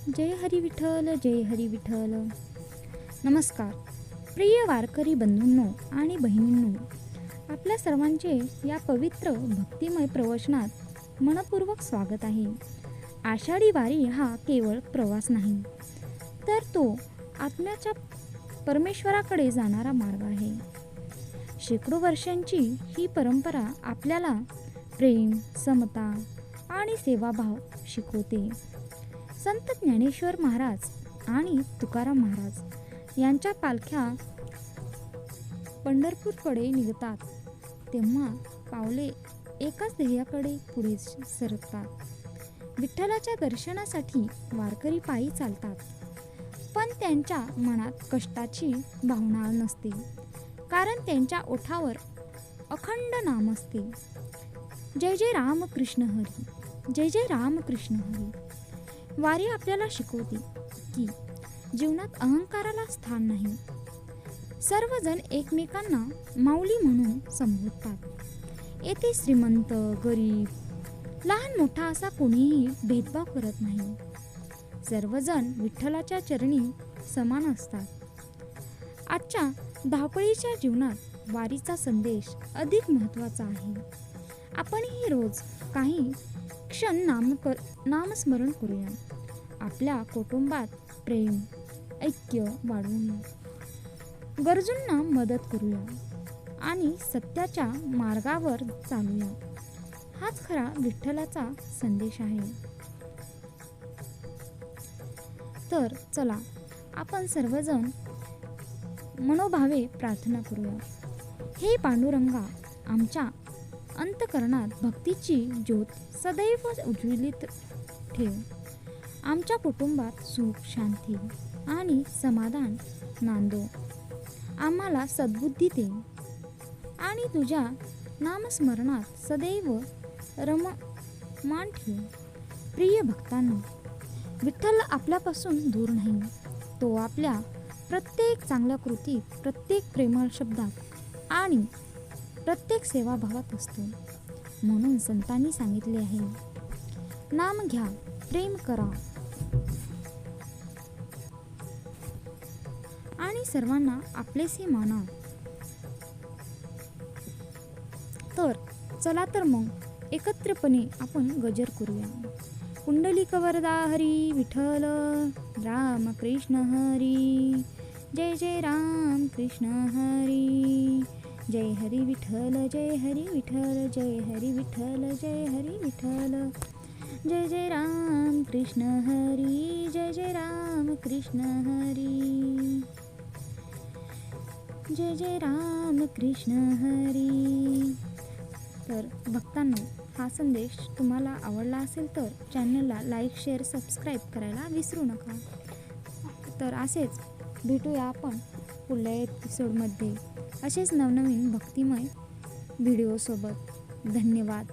जय हरी विठ्ठल, जय हरी विठ्ठल. नमस्कार प्रिय वारकरी बंधूंनो आणि बहिणींनो, आपल्या सर्वांचे या पवित्र भक्तिमय प्रवचनात मनपूर्वक स्वागत आहे. आषाढी वारी हा केवळ प्रवास नाही, तर तो आत्म्याच्या परमेश्वराकडे जाणारा मार्ग आहे. शेकडो वर्षांची ही परंपरा आपल्याला प्रेम, समता आणि सेवाभाव शिकवते. संत ज्ञानेश्वर महाराज आणि तुकाराम महाराज यांच्या पालख्या पंढरपूरकडे निघतात तेव्हा पावले एकाच ध्येयाकडे पुढे सरकतात. विठ्ठलाच्या दर्शनासाठी वारकरी पायी चालतात, पण त्यांच्या मनात कष्टाची भावना नसते, कारण त्यांच्या ओठावर अखंड नाम असते. जय जय राम कृष्ण हरी, जय जय राम कृष्ण हरी. वारी आपल्याला शिकवते की जीवनात अहंकाराला स्थान नाही. सर्वजण एकमेकांना माऊली म्हणून संबोधतात. येथे श्रीमंत, गरीब, लहान मोठा असा कोणीही भेदभाव करत नाही. सर्वजण विठ्ठलाच्या चरणी समान असतात. आजच्या धावपळीच्या जीवनात वारीचा संदेश अधिक महत्त्वाचा आहे. आपणही रोज काही क्षण नामस्मरण करूया. आपल्या कुटुंबात प्रेम, ऐक्य वाढवूया, गरजूंना मदत करूया आणि सत्याच्या मार्गावर चालूया. हाच खरा विठ्ठलाचा संदेश आहे. तर चला आपण सर्वजण मनोभावे प्रार्थना करूया. हे पांडुरंगा, आमच्या अंतःकरणात भक्तीची ज्योत सदैव उज्ज्वलित ठेव. आमच्या कुटुंबात सुख, शांती आणि समाधान नांदो. आम्हाला सद्बुद्धी दे आणि तुझ्या नामस्मरणात सदैव रममाण ठेव. प्रिय भक्तांनो, विठ्ठल आपल्यापासून दूर नाही. तो आपल्या प्रत्येक चांगल्या कृतीत, प्रत्येक प्रेमळ शब्दात आणि प्रत्येक सेवाभावात असतो. म्हणून संतांनी सांगितले आहे, नाम घ्या, प्रेम करा आणि सर्वांना आपलेसे माना. तर चला तर मग एकत्रपणे आपण गजर करूया. पुंडलिक वरदा हरी विठ्ठल, राम कृष्ण हरी, जय जय राम कृष्ण हरी. जय हरी विठ्ठल, जय हरी विठ्ठल, जय हरी विठ्ठल, जय हरी विठ्ठल. जय जय राम कृष्ण हरी, जय जय राम कृष्ण हरी, जय जय राम कृष्ण हरी. तर भक्तांनो, हा संदेश तुम्हाला आवडला असेल तर चॅनलला लाईक, शेअर, सबस्क्राईब करायला विसरू नका. तर असेच भेटूया आपण पुढल्या एपिसोडमध्ये असेच नवनवीन भक्तिमय व्हिडिओसोबत. धन्यवाद.